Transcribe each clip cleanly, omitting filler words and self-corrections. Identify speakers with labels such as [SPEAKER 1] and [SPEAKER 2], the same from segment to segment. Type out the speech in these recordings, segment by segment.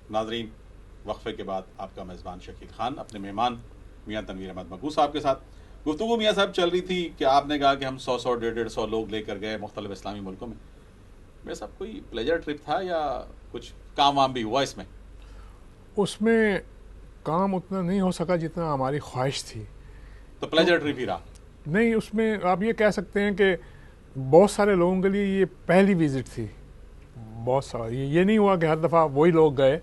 [SPEAKER 1] ناظرین، وقفے کے بعد آپ کا میزبان شکیل خان اپنے مہمان میاں تنویر احمد مقبول صاحب کے ساتھ گفتگو میاں صاحب چل رہی تھی کہ آپ نے کہا کہ ہم 100 150 لوگ لے کر گئے مختلف اسلامی ملکوں میں. میاں صاحب کوئی پلیجر ٹرپ تھا یا کچھ کام وام بھی ہوا اس میں؟
[SPEAKER 2] اس میں کام اتنا نہیں ہو سکا جتنا ہماری خواہش تھی.
[SPEAKER 1] تو پلیجر ٹرپ ہی رہا.
[SPEAKER 2] نہیں، اس میں آپ یہ کہہ سکتے ہیں کہ بہت سارے لوگوں کے لیے یہ پہلی وزٹ تھی. بہت سارا یہ نہیں ہوا کہ ہر دفعہ وہی لوگ گئے،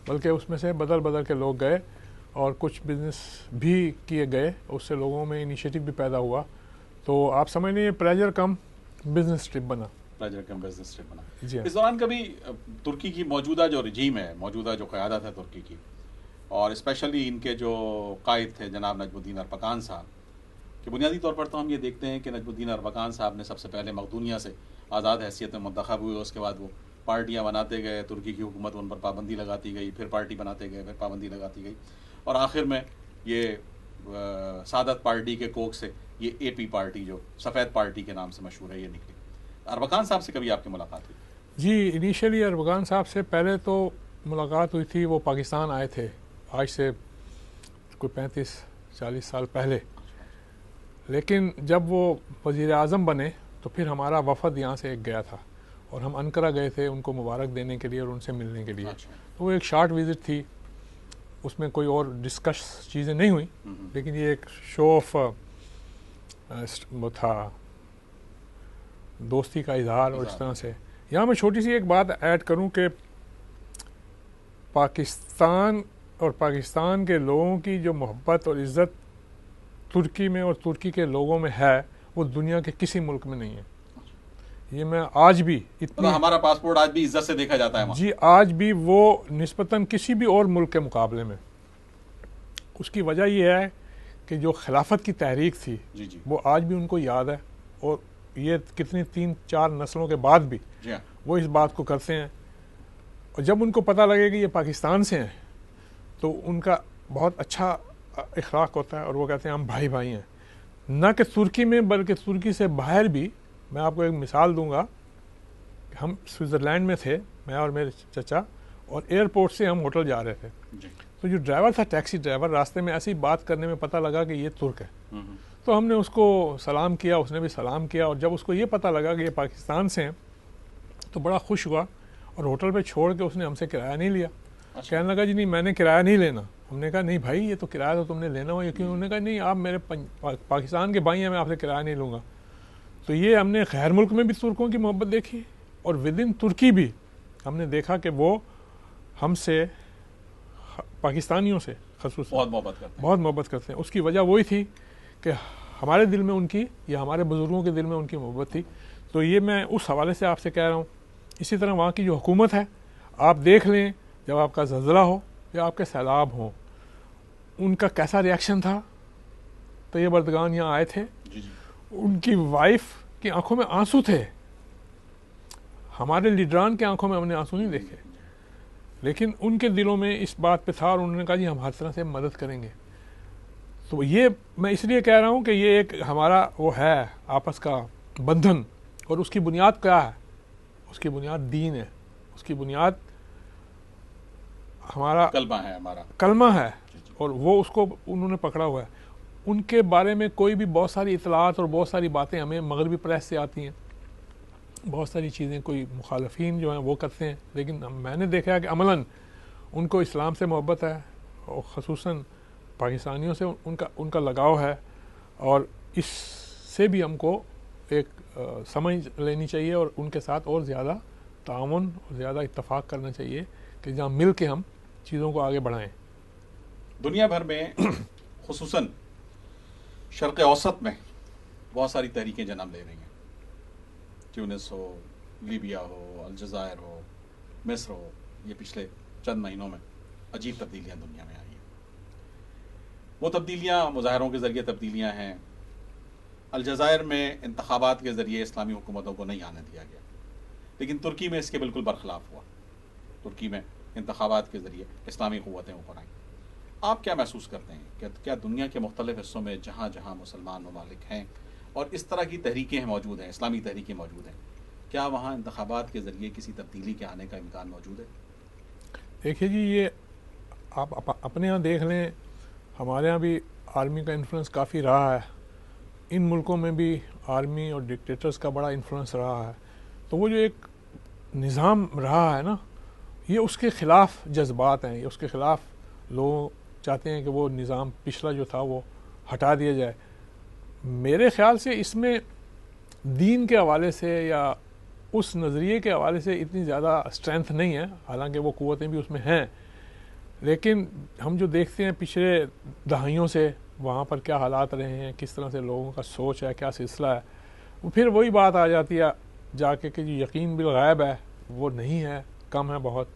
[SPEAKER 2] بلکہ اس میں سے بدل بدل کے لوگ گئے اور کچھ بزنس بھی کیے گئے. اس سے لوگوں میں انیشیٹو بھی پیدا ہوا. تو آپ سمجھ لیں یہ پلیجر کم بزنس ٹرپ بنا.
[SPEAKER 1] پلیجر کم بزنس ٹرپ بنا.
[SPEAKER 2] جی ہاں.
[SPEAKER 1] اس دوران کبھی ترکی کی موجودہ جو رجیم ہے، موجودہ جو قیادت ہے ترکی کی، اور اسپیشلی ان کے جو قائد تھے جناب نجم الدین اربکان صاحب، کہ بنیادی طور پر تو ہم یہ دیکھتے ہیں کہ نجم الدین اربکان صاحب نے سب سے پہلے مقدونیہ سے آزاد حیثیت میں منتخب ہوئے. اس کے بعد وہ پارٹیاں بناتے گئے، ترکی کی حکومت ان پر پابندی لگاتی گئی، پھر پارٹی بناتے گئے، پھر پابندی لگاتی گئی، اور آخر میں یہ سعادت پارٹی کے کوک سے یہ اے پی پارٹی جو سفید پارٹی کے نام سے مشہور ہے یہ نکلی. اربکان صاحب سے کبھی آپ کی ملاقات ہوئی؟
[SPEAKER 2] جی، انیشیلی اربکان صاحب سے پہلے تو ملاقات ہوئی تھی. وہ پاکستان آئے تھے آج سے کوئی 35-40 سال پہلے. لیکن جب وہ وزیر اعظم بنے تو پھر ہمارا وفد یہاں سے ایک گیا تھا اور ہم انقرہ گئے تھے ان کو مبارک دینے کے لیے اور ان سے ملنے کے لیے. تو وہ ایک شارٹ وزٹ تھی، اس میں کوئی اور ڈسکس چیزیں نہیں ہوئیں، لیکن یہ ایک شو آف وہ تھا، دوستی کا اظہار. اور اس طرح سے یہاں میں چھوٹی سی ایک بات ایڈ کروں کہ پاکستان اور پاکستان کے لوگوں کی جو محبت اور عزت ترکی میں اور ترکی کے لوگوں میں ہے وہ دنیا کے کسی ملک میں نہیں ہے. یہ میں آج بھی
[SPEAKER 1] ہمارا پاسپورٹ آج بھی عزت سے دیکھا جاتا ہے.
[SPEAKER 2] جی، آج بھی وہ نسبتاً کسی بھی اور ملک کے مقابلے میں. اس کی وجہ یہ ہے کہ جو خلافت کی تحریک تھی وہ آج بھی ان کو یاد ہے، اور یہ کتنی 3-4 نسلوں کے بعد بھی وہ اس بات کو کرتے ہیں. اور جب ان کو پتہ لگے کہ یہ پاکستان سے ہیں تو ان کا بہت اچھا اخلاق ہوتا ہے اور وہ کہتے ہیں ہم بھائی بھائی ہیں. نہ کہ ترکی میں بلکہ ترکی سے باہر بھی. میں آپ کو ایک مثال دوں گا. ہم سوئٹزرلینڈ میں تھے، میں اور میرے چچا، اور ایئرپورٹ سے ہم ہوٹل جا رہے تھے. تو جو ڈرائیور تھا، ٹیکسی ڈرائیور، راستے میں ایسی بات کرنے میں پتہ لگا کہ یہ ترک ہے. تو ہم نے اس کو سلام کیا، اس نے بھی سلام کیا، اور جب اس کو یہ پتہ لگا کہ یہ پاکستان سے ہیں تو بڑا خوش ہوا اور ہوٹل پہ چھوڑ کے اس نے ہم سے کرایہ نہیں لیا. کہنے لگا جی نہیں، میں نے کرایہ نہیں لینا. ہم نے کہا نہیں بھائی، یہ تو کرایہ تو تم نے لینا ہوا. کیوں؟ انہوں نے کہا نہیں، آپ میرے پاکستان کے بھائی ہیں، میں آپ سے کرایہ نہیں لوں گا. تو یہ ہم نے غیر ملک میں بھی ترکوں کی محبت دیکھی، اور ود ان ترکی بھی ہم نے دیکھا کہ وہ ہم سے، پاکستانیوں سے خصوصاً بہت محبت کرتے ہیں. اس کی وجہ وہی تھی کہ ہمارے دل میں ان کی، یا ہمارے بزرگوں کے دل میں ان کی محبت تھی. تو یہ میں اس حوالے سے آپ سے کہہ رہا ہوں. اسی طرح وہاں کی جو حکومت ہے، آپ دیکھ لیں جب آپ کا زلزلہ ہو یا آپ کے سیلاب ہوں، ان کا کیسا ریاکشن تھا. طیب اردگان یہاں آئے تھے، ان کی وائف کی آنکھوں میں آنسو تھے. ہمارے لیڈران کے آنکھوں میں ہم نے آنسو نہیں دیکھے، لیکن ان کے دلوں میں اس بات پہ تھا، اور انہوں نے کہا جی ہم ہر طرح سے مدد کریں گے. تو یہ میں اس لیے کہہ رہا ہوں کہ یہ ایک ہمارا وہ ہے آپس کا بندھن. اور اس کی بنیاد کیا ہے؟ اس کی بنیاد دین ہے. اس کی بنیاد ہمارا کلمہ ہے، اور وہ اس کو انہوں نے پکڑا ہوا ہے. ان کے بارے میں کوئی بھی بہت ساری اطلاعات اور بہت ساری باتیں ہمیں مغربی پریس سے آتی ہیں، بہت ساری چیزیں کوئی مخالفین جو ہیں وہ کرتے ہیں، لیکن میں نے دیکھا ہے کہ عملاً ان کو اسلام سے محبت ہے، اور خصوصاً پاکستانیوں سے ان کا لگاؤ ہے. اور اس سے بھی ہم کو ایک سمجھ لینی چاہیے، اور ان کے ساتھ اور زیادہ تعاون اور زیادہ اتفاق کرنا چاہیے کہ جہاں مل کے ہم چیزوں کو آگے بڑھائیں.
[SPEAKER 1] دنیا بھر میں خصوصاً شرق اوسط میں بہت ساری تحریکیں جنم لے رہی ہیں. تیونس ہو، لیبیا ہو، الجزائر ہو، مصر ہو. یہ پچھلے چند مہینوں میں عجیب تبدیلیاں دنیا میں آئی ہیں. وہ تبدیلیاں مظاہروں کے ذریعے تبدیلیاں ہیں. الجزائر میں انتخابات کے ذریعے اسلامی حکومتوں کو نہیں آنے دیا گیا، لیکن ترکی میں اس کے بالکل برخلاف ہوا. ترکی میں انتخابات کے ذریعے اسلامی قوتیں اوپر آئیں. آپ کیا محسوس کرتے ہیں کہ کیا دنیا کے مختلف حصوں میں جہاں جہاں مسلمان ممالک ہیں اور اس طرح کی تحریکیں موجود ہیں، اسلامی تحریکیں موجود ہیں، کیا وہاں انتخابات کے ذریعے کسی تبدیلی کے آنے کا امکان موجود ہے؟
[SPEAKER 2] دیکھیے جی، یہ آپ اپنے یہاں دیکھ لیں، ہمارے یہاں بھی آرمی کا انفلوئنس کافی رہا ہے، ان ملکوں میں بھی آرمی اور ڈکٹیٹرز کا بڑا انفلوئنس رہا ہے. تو وہ جو ایک نظام رہا ہے نا، یہ اس کے خلاف جذبات ہیں، یہ اس کے خلاف لوگ چاہتے ہیں کہ وہ نظام پچھلا جو تھا وہ ہٹا دیا جائے. میرے خیال سے اس میں دین کے حوالے سے یا اس نظریے کے حوالے سے اتنی زیادہ اسٹرینتھ نہیں ہے، حالانکہ وہ قوتیں بھی اس میں ہیں، لیکن ہم جو دیکھتے ہیں پچھلے دہائیوں سے وہاں پر کیا حالات رہے ہیں، کس طرح سے لوگوں کا سوچ ہے، کیا سلسلہ ہے، وہ پھر وہی بات آ جاتی ہے جا کے کہ جو یقین بالغیب ہے وہ نہیں ہے، کم ہے بہت،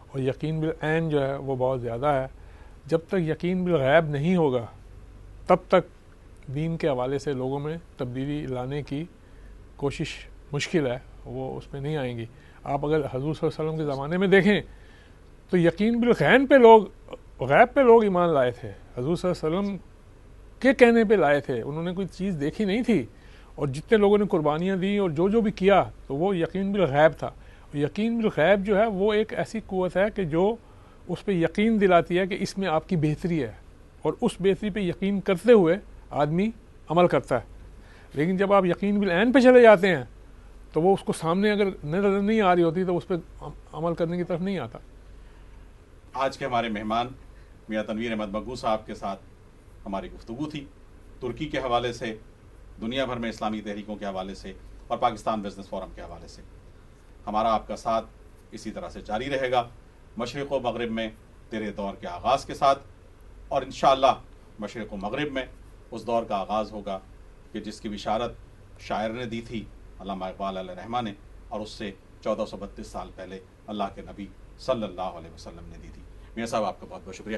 [SPEAKER 2] اور یقین بالعین جو ہے وہ بہت زیادہ ہے. جب تک یقین بالغیب نہیں ہوگا تب تک دین کے حوالے سے لوگوں میں تبدیلی لانے کی کوشش مشکل ہے، وہ اس میں نہیں آئیں گی. آپ اگر حضور صلی اللہ علیہ وسلم کے زمانے میں دیکھیں تو یقین بالغیب پہ لوگ ایمان لائے تھے، حضور صلی اللہ علیہ وسلم کے کہنے پہ لائے تھے، انہوں نے کوئی چیز دیکھی نہیں تھی، اور جتنے لوگوں نے قربانیاں دیں اور جو بھی کیا تو وہ یقین بالغیب تھا. یقین بالغیب جو ہے وہ ایک ایسی قوت ہے کہ جو اس پہ یقین دلاتی ہے کہ اس میں آپ کی بہتری ہے، اور اس بہتری پہ یقین کرتے ہوئے آدمی عمل کرتا ہے. لیکن جب آپ یقین بالعین پہ چلے جاتے ہیں تو وہ اس کو سامنے اگر نظر نہیں آ رہی ہوتی تو اس پہ عمل کرنے کی طرف نہیں آتا.
[SPEAKER 1] آج کے ہمارے مہمان میاں تنویر احمد مگو صاحب کے ساتھ ہماری گفتگو تھی، ترکی کے حوالے سے، دنیا بھر میں اسلامی تحریکوں کے حوالے سے، اور پاکستان بزنس فورم کے حوالے سے. ہمارا آپ کا ساتھ اسی طرح سے جاری رہے گا، مشرق و مغرب میں تیرے دور کے آغاز کے ساتھ، اور انشاءاللہ مشرق و مغرب میں اس دور کا آغاز ہوگا کہ جس کی بشارت شاعر نے دی تھی، علامہ اقبال علیہ رحمہ نے، اور اس سے 1432 سال پہلے اللہ کے نبی صلی اللہ علیہ وسلم نے دی تھی. میاں صاحب آپ کا بہت بہت شکریہ.